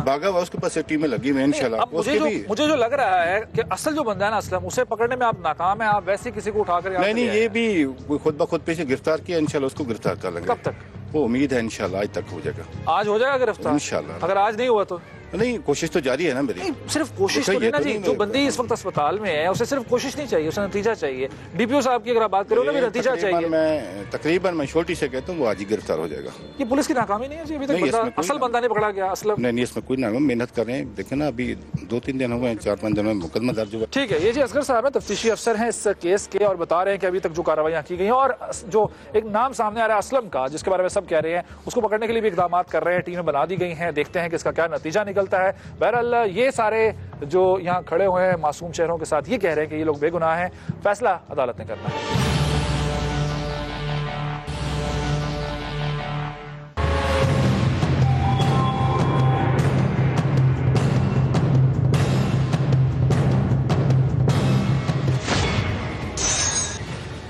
भागा हुआ, उसके पास टीमें लगी हुई हैं इंशाल्लाह। मुझे जो लग रहा है कि असल जो बंदा है ना असलम, उसे पकड़ने में आप नाकाम है, आप वैसे किसी को उठाकर नहीं, ये भी खुद ब खुद पे से गिरफ्तार किया, इंशाल्लाह उसको गिरफ्तार कर लेंगे। कब तक? वो उम्मीद है इंशाल्लाह आज तक हो जाएगा। आज हो जाएगा गिरफ्तार इंशाल्लाह। अगर आज नहीं हुआ तो? नहीं, कोशिश तो जारी है ना मेरी। सिर्फ कोशिश तो नहीं ना जी। जो बंदी इस वक्त अस्पताल में है, उसे सिर्फ कोशिश नहीं चाहिए, उसे नतीजा चाहिए। डीपीओ साहब की अगर बात करो ना, भी नतीजा चाहिए। तकरीबन मैं छोटी से कहता हूँ वो आज ही गिरफ्तार हो जाएगा। ये पुलिस की नाकामी नहीं है जी? अभी तक असल बंदा नहीं पकड़ा गया असलम? नहीं, इसमें कोई नाकामी, मेहनत कर रहे हैं। देखे ना, अभी 2-3 दिन हो गए, 4-5 दिन में मुकदमा दर्ज हुआ। ठीक है, ये जी असगर साहब है, तफ्तीशी अफसर हैं इस केस के, और बता रहे हैं कि अभी तक जो कार्रवाइयाँ की गई हैं, और जो एक नाम सामने आ रहा है असलम का, जिसके बारे में सब कह रहे हैं, उसको पकड़ने के लिए भी इकदाम कर रहे हैं, टीमें बना दी गई हैं। देखते हैं कि इसका क्या नतीजा निकलता है। बहरहाल ये सारे जो यहाँ खड़े हुए हैं मासूम चेहरों के साथ, ये कह रहे हैं कि ये लोग बेगुनाह हैं, फैसला अदालत ने करना है।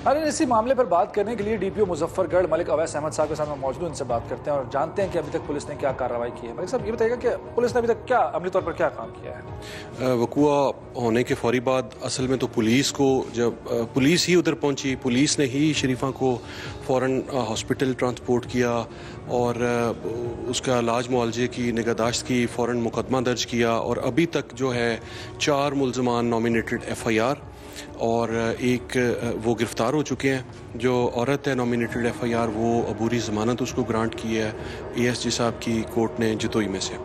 अरे इसी मामले पर बात करने के लिए डीपीओ मुजफ्फरगढ़ मलिक अवैस अहमद साहब के साथ मौजूद, उनसे बात करते हैं और जानते हैं कि अभी तक पुलिस ने क्या कार्रवाई की है। मलिक साहब, ये बताइएगा कि पुलिस ने अभी तक क्या अमली तौर पर क्या काम किया है? वकुआ होने के फौरी बाद असल में तो पुलिस को, जब पुलिस ही उधर पहुंची, पुलिस ने ही शरीफा को फ़ौरन हॉस्पिटल ट्रांसपोर्ट किया और उसका इलाज मुआलजे की निगहदाश्त की, फ़ौरन मुकदमा दर्ज किया। और अभी तक जो है 4 मुल्ज़मान नॉमिनेटेड FIR और एक वो गिरफ्तार हो चुके हैं। जो औरत है नॉमिनेटेड FIR, वो अबूरी ज़मानत उसको ग्रांट की है ASG साहब की कोर्ट ने जतोई में से।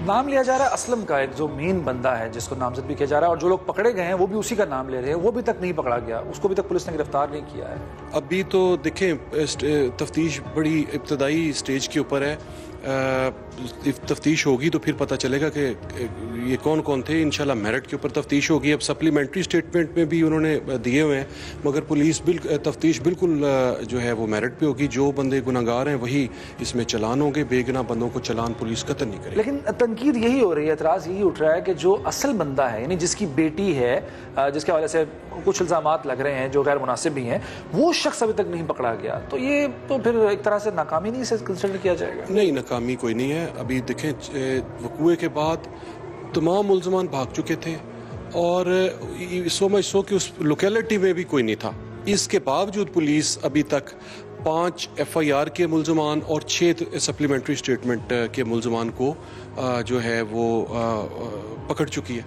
नाम लिया जा रहा है असलम का, एक जो मेन बंदा है जिसको नामजद भी किया जा रहा है, और जो लोग पकड़े गए हैं वो भी उसी का नाम ले रहे हैं, वो भी तक नहीं पकड़ा गया, उसको भी तक पुलिस ने गिरफ्तार नहीं किया है। अभी तो देखें, तफ्तीश बड़ी इब्तदाई स्टेज के ऊपर है। तफ्तीश होगी तो फिर पता चलेगा कि ये कौन कौन थे। इंशाल्लाह मेरिट के ऊपर तफ्तीश होगी। अब सप्लीमेंट्री स्टेटमेंट में भी उन्होंने दिए हुए हैं, मगर पुलिस तफ्तीश बिल्कुल जो है वो मेरिट पे होगी। जो बंदे गुनहगार हैं वही इसमें चलान होंगे, बेगुनाह बंदों को चलान पुलिस कतई नहीं करेगी। लेकिन तनकीद यही हो रही है, एतराज़ यही उठ रहा है कि जो असल बंदा है, यानी जिसकी बेटी है, जिसके हवाले से कुछ इल्ज़ामात लग रहे हैं जो गैर मुनासिब भी हैं, वो शख्स अभी तक नहीं पकड़ा गया, तो ये तो फिर एक तरह से नाकामी नहीं से कंसिडर किया जाएगा? नहीं, नाकामी कोई नहीं है। अभी देखें, वक़ूए के बाद तमाम मुल्ज़मान भाग चुके थे और सो मच सो कि उस लोकेलिटी में भी कोई नहीं था। इसके बावजूद पुलिस अभी तक 5 FIR के मुल्ज़मान और 6 सप्लीमेंट्री स्टेटमेंट के मुल्ज़मान को जो है वो पकड़ चुकी है।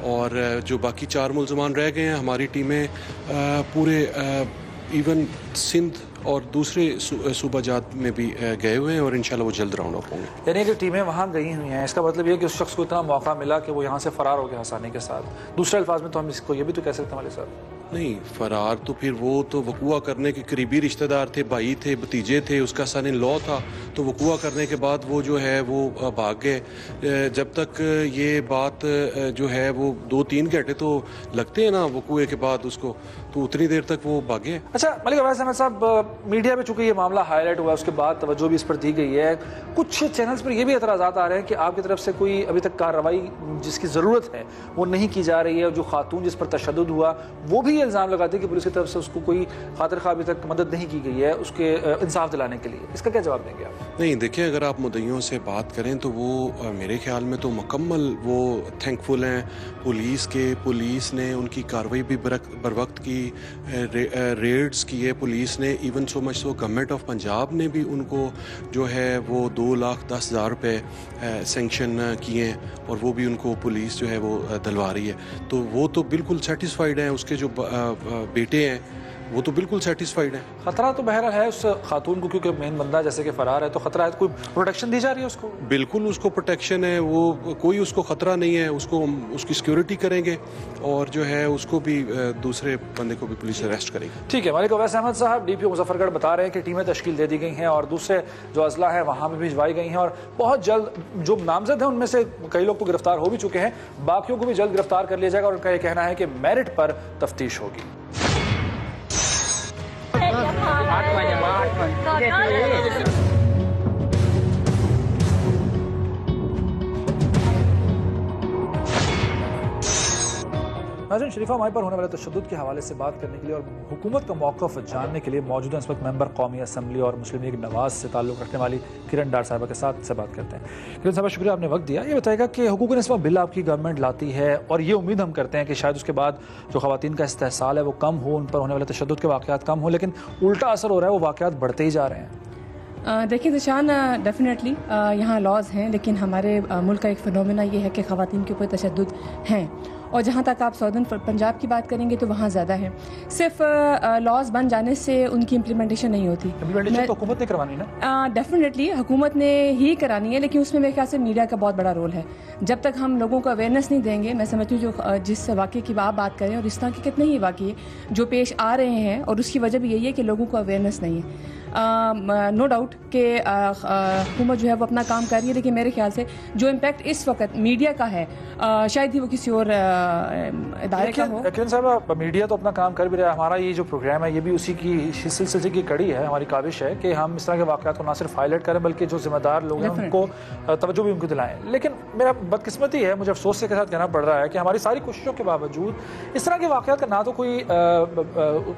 और जो बाकी 4 मुल्ज़मान रह गए हैं, हमारी टीमें पूरे इवन सिंध और दूसरे सूबाजात में भी गए हुए हैं और इंशाल्लाह वो जल्द राउंड अप होंगे। यानी कि टीमें वहाँ गई हुई हैं, इसका मतलब ये कि उस शख्स को इतना मौका मिला कि वो यहाँ से फरार हो गया आसानी के साथ। दूसरे अल्फाज में तो हम इसको ये भी तो कह सकते हैं हमारे साथ, नहीं फरार तो फिर वो तो वक़ूआ करने के करीबी रिश्तेदार थे, भाई थे, भतीजे थे, उसका सन इन लॉ था, तो वक़ूआ करने के बाद वो जो है वो भाग गए। जब तक ये बात जो है वो 2-3 घंटे तो लगते हैं ना वक़ूए के बाद उसको, तो उतनी देर तक वो भागे। अच्छा मलिक अवैस अहमद साहब, मीडिया में चूंकि ये मामला हाईलाइट हुआ, उसके बाद तवज्जो भी इस पर दी गई है, कुछ चैनल्स पर ये भी एतराज़ात आ रहे हैं कि आपकी तरफ से कोई अभी तक कार्रवाई जिसकी ज़रूरत है वो नहीं की जा रही है, जो खातून जिस पर तशद्दुद हुआ वो भी ही इल्ज़ाम लगाती है कि पुलिस की तरफ से उसको कोई खातिर खा अभी तक मदद नहीं की गई है उसके इंसाफ दिलाने के लिए। इसका क्या जवाब देंगे आप? नहीं, देखिए, अगर आप मुद्दइयों से बात करें तो वो मेरे ख्याल में तो मुकम्मल वो थैंकफुल हैं पुलिस ने उनकी कार्रवाई भी बर वक्त की, रेड्स की है पुलिस ने। इवन सो मच तो गवर्नमेंट ऑफ पंजाब ने भी उनको जो है वो 2,10,000 रुपये सेंक्शन किए हैं और वो भी उनको पुलिस जो है वो दिलवा रही है। तो वो तो बिल्कुल सेटिस्फाइड हैं, उसके जो बेटे हैं वो तो बिल्कुल सेटिस्फाइड है। खतरा तो बहरहाल है उस खातून को, क्योंकि मेन बंदा जैसे कि फरार है तो खतरा है, तो कोई प्रोटेक्शन दी जा रही है उसको? बिल्कुल उसको प्रोटेक्शन है, वो कोई उसको खतरा नहीं है, उसकी सिक्योरिटी करेंगे और जो है उसको भी दूसरे बंदे को भी पुलिस अरेस्ट करेगी। ठीक है, मलिक अवैस अहमद साहब DPO मुजफ्फरगढ़ बता रहे हैं कि टीमें तश्कील दे दी गई हैं और दूसरे जो अजला है वहाँ भी भिजवाई गई हैं और बहुत जल्द जो नामजद हैं उनमें से कई लोग तो गिरफ्तार हो भी चुके हैं, बाकियों को भी जल्द गिरफ्तार कर लिया जाएगा और उनका ये कहना है कि मेरिट पर तफ्तीश होगी। नाज़रीन, शरीफा माई पर होने वाले तशद्दुद के हवाले से बात करने के लिए और हुकूमत का मौक़िफ़ जानने के लिए मौजूदा इस वक्त मेंबर कौमी असम्बली और मुस्लिम लीग नवाज से ताल्लुक़ रखने वाली किरण डार साहबा के साथ से बात करते हैं। किरण साहबा, शुक्रिया आपने वक्त दिया। ये बताएगा कि हुकूक निस्बा बिल आपकी गवर्नमेंट लाती है और ये उम्मीद हम करते हैं कि शायद उसके बाद जो ख़वातीन का इस्तेहसाल है वो कम हो, उन पर होने वाले तशद्दुद के वाक़यात कम हो, लेकिन उल्टा असर हो रहा है, वो वाक़यात बढ़ते ही जा रहे हैं। देखिए ज़िशान, डेफिनेटली यहाँ लॉज हैं, लेकिन हमारे मुल्क का एक फिनोमेना ये है कि ख़वातीन के ऊपर तशद्दुद हैं और जहाँ तक आप सदर्न पंजाब की बात करेंगे तो वहाँ ज़्यादा है। सिर्फ लॉज बन जाने से उनकी इम्प्लीमेंटेशन नहीं होती। इम्प्लीमेंटेशन तो हुकूमत ने करवानी ना? डेफिनेटली हुकूमत ने ही करानी है, लेकिन उसमें मेरे ख्याल से मीडिया का बहुत बड़ा रोल है। जब तक हम लोगों को अवेयरनेस नहीं देंगे, मैं समझती हूँ जो जिस वाक़े की आप बात करें और इस तरह के कितने ही वाक़े जो पेश आ रहे हैं और उसकी वजह भी यही है कि लोगों को अवेयरनेस नहीं है। नो डाउट कि हुकूमत जो है वो अपना काम कर रही है, लेकिन मेरे ख्याल से जो इम्पैक्ट इस वक्त मीडिया का है शायद ही वो किसी और इदारे का हो। किरण साहब, मीडिया तो अपना काम कर भी रहा है, हमारा ये जो प्रोग्राम है ये भी उसी की सिलसिले की कड़ी है। हमारी काविश है कि हम इस तरह के वाक़यात को ना सिर्फ हाईलाइट करें बल्कि जो जिम्मेदार लोग हैं उनको तवज्जो भी उनको दिलाएं। लेकिन मेरा बदकिस्मती है, मुझे अफसोस के साथ कहना पड़ रहा है कि हमारी सारी कोशिशों के बावजूद इस तरह के वाक़यात का ना तो कोई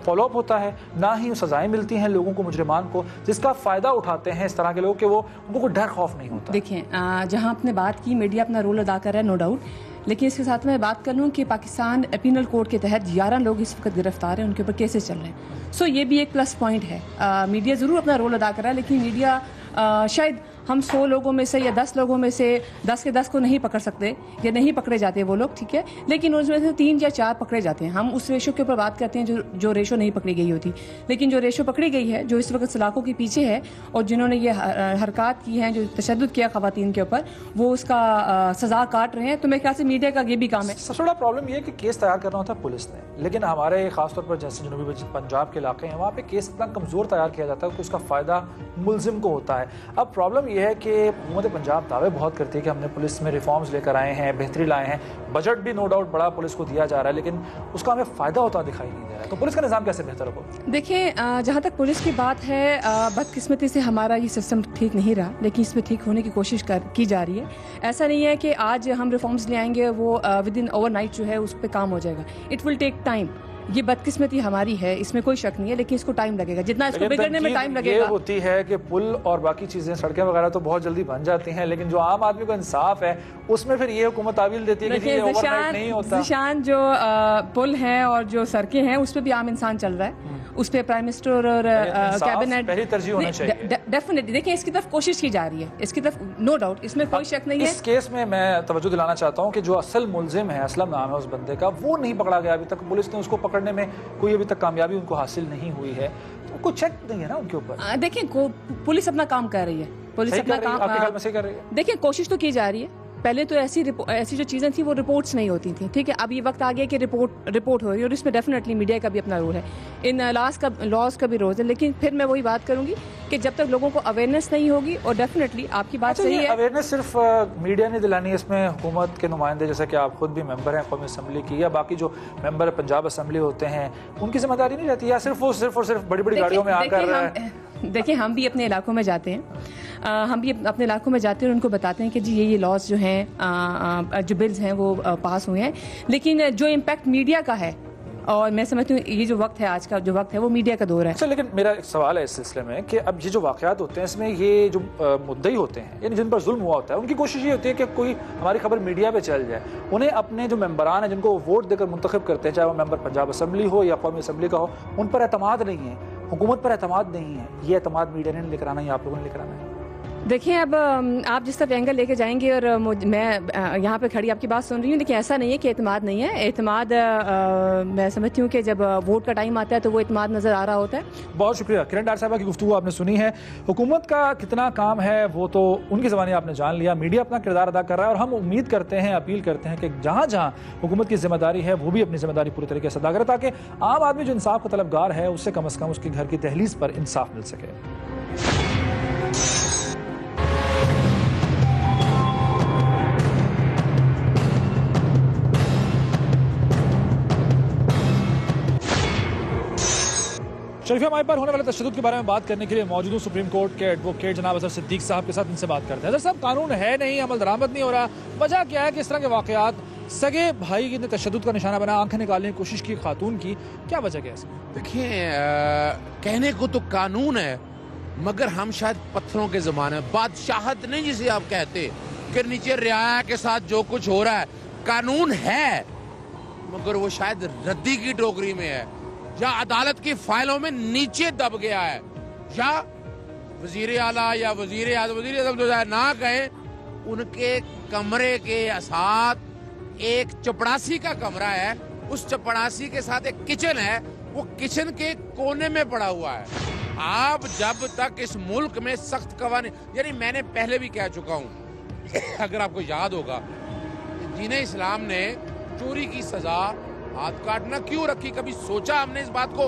फॉलोअप होता है, ना ही सजाएं मिलती हैं लोगों को, मुजरिमान को, जिसका फ़ायदा उठाते हैं इस तरह के लोग कि वो उनको कोई डर खौफ नहीं होता। देखिए, जहाँ आपने बात की मीडिया अपना रोल अदा कर रहा है, नो डाउट, लेकिन इसके साथ मैं बात कर लूँ कि पाकिस्तान पीनल कोड के तहत 11 लोग इस वक्त गिरफ्तार हैं, उनके ऊपर केसेस चल रहे हैं। सो ये भी एक प्लस पॉइंट है। मीडिया ज़रूर अपना रोल अदा कर रहा है, लेकिन मीडिया शायद हम 100 लोगों में से या 10 लोगों में से 10 के 10 को नहीं पकड़ सकते या नहीं पकड़े जाते वो लोग, ठीक है, लेकिन उसमें से 3 या 4 पकड़े जाते हैं। हम उस रेशो के ऊपर बात करते हैं जो रेशो नहीं पकड़ी गई होती, लेकिन जो रेशो पकड़ी गई है, जो इस वक्त सलाखों के पीछे है और जिन्होंने ये हरकत की हैं, जो तशद्दुद किया ख़वातीन के ऊपर, वो उसका सज़ा काट रहे हैं। तो मेरे ख्याल से मीडिया का ये भी काम है। सबसे बड़ा प्रॉब्लम ये है कि केस तैयार करना होता है पुलिस ने, लेकिन हमारे खासतौर पर जैसे जनूबी पंजाब के इलाके हैं वहाँ पे केस इतना कमज़ोर तैयार किया जाता है कि उसका फ़ायदा मुलजिम को होता है। अब प्रॉब्लम यह है कि हुकूमत पंजाब दावे बहुत करती है कि हमने पुलिस में रिफॉर्म्स लेकर आए हैं, बेहतरी लाए हैं, बजट भी नो डाउट बड़ा पुलिस को दिया जा रहा है, लेकिन उसका हमें फ़ायदा होता दिखाई नहीं दे रहा है। तो पुलिस का निज़ाम कैसे बेहतर हो? देखिए, जहाँ तक पुलिस की बात है, बदकिस्मती से हमारा ये सिस्टम ठीक नहीं रहा, लेकिन इसमें ठीक होने की कोशिश की जा रही है। ऐसा नहीं है कि आज हम रिफॉर्म्स ले आएंगे वो विद इन ओवरनाइट जो है उस पर काम हो जाएगा। It will take time. ये बदकिस्मती हमारी है, इसमें कोई शक नहीं है, लेकिन इसको टाइम लगेगा, जितना इसको बिगड़ने में टाइम लगेगा। ये होती है कि पुल और बाकी चीजें, सड़कें वगैरह तो बहुत जल्दी बन जाती हैं, लेकिन जो आम आदमी को इंसाफ है उसमें फिर ये हुकूमत तावील देती है कि ये ओवरनाइट नहीं होता। निशान, जो पुल हैं और जो सड़कें हैं उस पर भी आम इंसान चल रहा है, उस पर प्राइम मिनिस्टर और कैबिनेट पहली तरजीह होना चाहिए। डेफिनेटली देखिए, इसकी तरफ कोशिश की जा रही है, इसकी तरफ नो डाउट, इसमें कोई शक नहीं है। इस केस में मैं तवज्जो दिलाना चाहता हूँ कि जो असल मुलजिम है, असलम नाम है उस बंदे का, वो नहीं पकड़ा गया अभी तक। पुलिस ने उसको पकड़ने में कोई अभी तक कामयाबी उनको हासिल नहीं हुई है, तो कुछ चेक नहीं है ना उनके ऊपर। देखिए, पुलिस अपना काम कर रही है, पुलिस अपना काम आपके ख्याल में सही कर रही है? देखिए, कोशिश तो की जा रही है। पहले तो ऐसी जो चीज़ें थी वो रिपोर्ट्स नहीं होती थी, ठीक है। अब ये वक्त आ गया कि रिपोर्ट हो रही है और इसमें डेफिनेटली मीडिया का भी अपना रोल है, इन लॉज का भी रोल है। लेकिन फिर मैं वही बात करूंगी कि जब तक लोगों को अवेयरनेस नहीं होगी, और डेफिनेटली आपकी बात सही है, अवेयरनेस सिर्फ मीडिया ने दिलानी है, इसमें हुकूमत के नुमाइंदे जैसे कि आप खुद भी मेंबर हैं कौमी असम्बली की, या बाकी जो मेंबर पंजाब असम्बली होते हैं, उनकी जिम्मेदारी नहीं रहती, या सिर्फ बड़ी बड़ी गाड़ियों में आकर? देखिए, हम भी अपने इलाकों में जाते हैं, हम भी अपने इलाकों में जाते हैं और उनको बताते हैं कि जी ये लॉज जो हैं, जो बिल्स हैं वो पास हुए हैं, लेकिन जो इम्पैक्ट मीडिया का है और मैं समझती हूँ ये जो वक्त है, आज का जो वक्त है, वो मीडिया का दौर है। अच्छा, लेकिन मेरा एक सवाल है इस सिलसिले में कि अब ये जो वाक़यात होते हैं इसमें ये जो मुद्दई होते हैं, यानी जिन पर जुल्म हुआ होता है, उनकी कोशिश ये होती है कि कोई हमारी खबर मीडिया पे चल जाए। उन्हें अपने जो मेंबरान हैं जिनको वोट देकर मुंतखब करते हैं, चाहे वो मेंबर पंजाब असम्बली हो या कौमी असम्बली का हो, उन पर एतमाद नहीं है, हुकूमत पर एतमाद नहीं है। ये एतमाद मीडिया ने लेकर आना है या आप लोगों ने लेकर आना है? देखिए, अब आप जिस तरफ एंगल लेके जाएंगे, और मैं यहाँ पे खड़ी आपकी बात सुन रही हूँ, देखिए ऐसा नहीं है कि एतमाद नहीं है। एतमाद मैं समझती हूँ कि जब वोट का टाइम आता है तो वो एतमाद नज़र आ रहा होता है। बहुत शुक्रिया किरण डार साहबा की गुफ्तगू आपने सुनी है। हुकूमत का कितना काम है वो तो उनकी ज़बानी आपने जान लिया, मीडिया अपना किरदार अदा कर रहा है और हम उम्मीद करते हैं, अपील करते हैं कि जहाँ जहाँ हुकूमत की जिम्मेदारी है वो भी अपनी जिम्मेदारी पूरी तरीके से अदा करे, ताकि आम आदमी जो इंसाफ का तलबगार है उससे कम से कम उसके घर की दहलीज पर इंसाफ मिल सके। शरीफिया माई पर होने वाले तशद्दुद के बारे में बात करने के लिए मौजूद हूँ सुप्रीम कोर्ट के एडवोकेट जनाब अजहर सिद्दीक साहब के साथ। इनसे बात करते हैं। अजहर साहब, कानून है नहीं, अमल दरामद नहीं हो रहा, वजह क्या है कि इस तरह के वाकयात? सगे भाई ने तशद्दुद का निशाना बना, आंखें निकालने की कोशिश की खातून की, क्या वजह क्या है? देखिए, कहने को तो कानून है, मगर हम शायद पत्थरों के ज़माने, बादशाहत नहीं जिसे आप कहते कि नीचे रियाया के साथ जो कुछ हो रहा है, कानून है मगर वो शायद रद्दी की टोकरी में है, या अदालत की फाइलों में नीचे दब गया है, या वजीर आला या वजीर आज़म जो ना कहे, उनके कमरे के साथ एक चपड़ासी का कमरा है, उस चपड़ासी के साथ एक किचन है, वो किचन के कोने में पड़ा हुआ है। आप जब तक इस मुल्क में सख्त कवानीन, यानी मैंने पहले भी कह चुका हूं, अगर आपको याद होगा, दीन इस्लाम ने चोरी की सजा हाथ काटना क्यों रखी? कभी सोचा हमने इस बात को?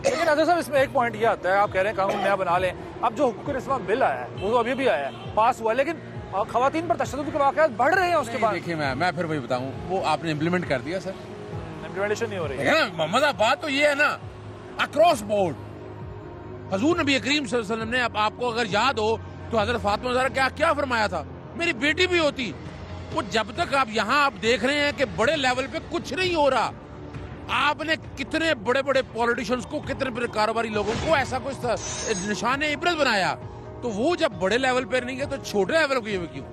लेकिन अजहर साहब, इसमें एक पॉइंट ये आता है, आप कह रहे हैं कानून नया बना लें, अब जो हुकूक रिस्वा बिल आया है वो तो अभी भी आया है, पास हुआ, लेकिन खवातीन पर तशद्दुद के वाक़यात बढ़ रहे हैं उसके बाद। देखिए, मैं फिर वही बताऊं, वो आपने इम्प्लीमेंट कर दिया सर, इम्प्लीमेंटेशन नहीं हो रही है ना मोहम्मद। बात तो ये है ना, अक्रॉस बोर्ड हजूर नबी करीम सल्लल्लाहु अलैहि वसल्लम ने, अब आपको अगर याद हो तो हजरत फातिमा ज़हरा क्या फरमाया था, मेरी बेटी भी होती वो। जब तक आप यहाँ आप देख रहे हैं कि बड़े लेवल पे कुछ नहीं हो रहा, आपने कितने बड़े बड़े पॉलिटिशियंस को, कितने बड़े कारोबारी लोगों को ऐसा कुछ निशान इबरत बनाया, तो वो जब बड़े लेवल पे नहीं गए तो छोटे लेवल को क्यों?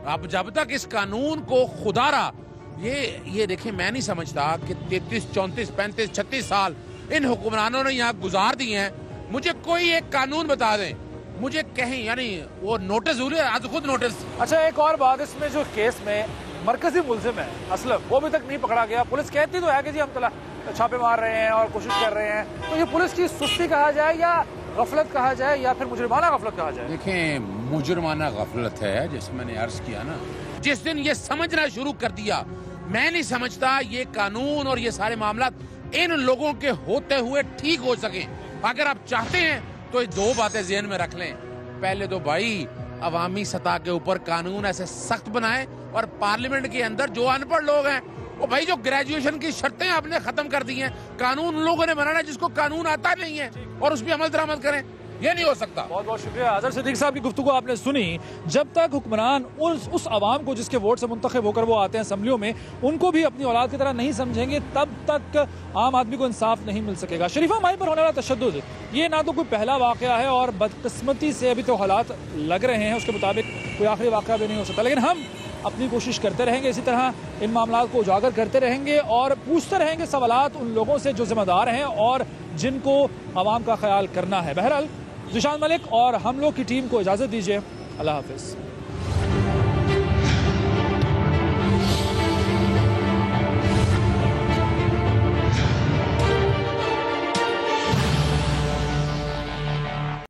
आप जब तक इस कानून को खुदारा, ये देखिए, मैं नहीं समझता कि 33, 34, 35, 36 साल इन हुक्मरानों ने यहाँ गुजार दिए हैं। मुझे कोई एक कानून बता दें, मुझे कहीं, यानी वो नोटिस हुए, आज खुद नोटिस। अच्छा, एक और बात, इसमें जो केस में मरकजी मुल्जिम है असलम, वो अभी तक नहीं पकड़ा गया। पुलिस कहती तो है कि जी हम छापे मार रहे हैं और कोशिश कर रहे हैं, तो ये पुलिस की सुस्ती कहा जाए या गफलत कहा जाए या फिर मुजरिमाना गफलत कहा जाए? देखें, मुजरिमाना गफलत है, जैसे मैंने अर्ज किया ना, जिस दिन ये समझना शुरू कर दिया, मैं नहीं समझता ये कानून और ये सारे मामला इन लोगों के होते हुए ठीक हो सके। अगर आप चाहते हैं तो ये दो बातें ज़हन में रख लें। पहले तो भाई अवामी सतह के ऊपर कानून ऐसे सख्त बनाए, और पार्लियामेंट के अंदर जो अनपढ़ लोग हैं, वो भाई जो ग्रेजुएशन की शर्तें आपने खत्म कर दी हैं, कानून उन लोगों ने बनाना जिसको कानून आता नहीं है, और उस पर अमल दरामद करें। ये नहीं हो सकता। बहुत बहुत शुक्रिया। अजहर सिद्दीक साहब की गुफ्तगू आपने सुनी। जब तक हुक्मरान उस आवाम को जिसके वोट से मुंतखब होकर वो आते हैं असम्बलियों में, उनको भी अपनी औलाद की तरह नहीं समझेंगे, तब तक आम आदमी को इंसाफ नहीं मिल सकेगा। शरीफा माई पर होने वाला तशद्दुद ये ना तो कोई पहला वाक़या है, और बदकिस्मती से अभी तो हालात लग रहे हैं उसके मुताबिक कोई आखिरी वाक़या भी नहीं हो सकता। लेकिन हम अपनी कोशिश करते रहेंगे, इसी तरह इन मामलों को उजागर करते रहेंगे और पूछते रहेंगे सवालात उन लोगों से जो जिम्मेदार हैं और जिनको आवाम का ख्याल करना है। बहरहाल, ज़ीशान मलिक और हम लोग की टीम को इजाज़त दीजिए। अल्लाह हाफ़िज़।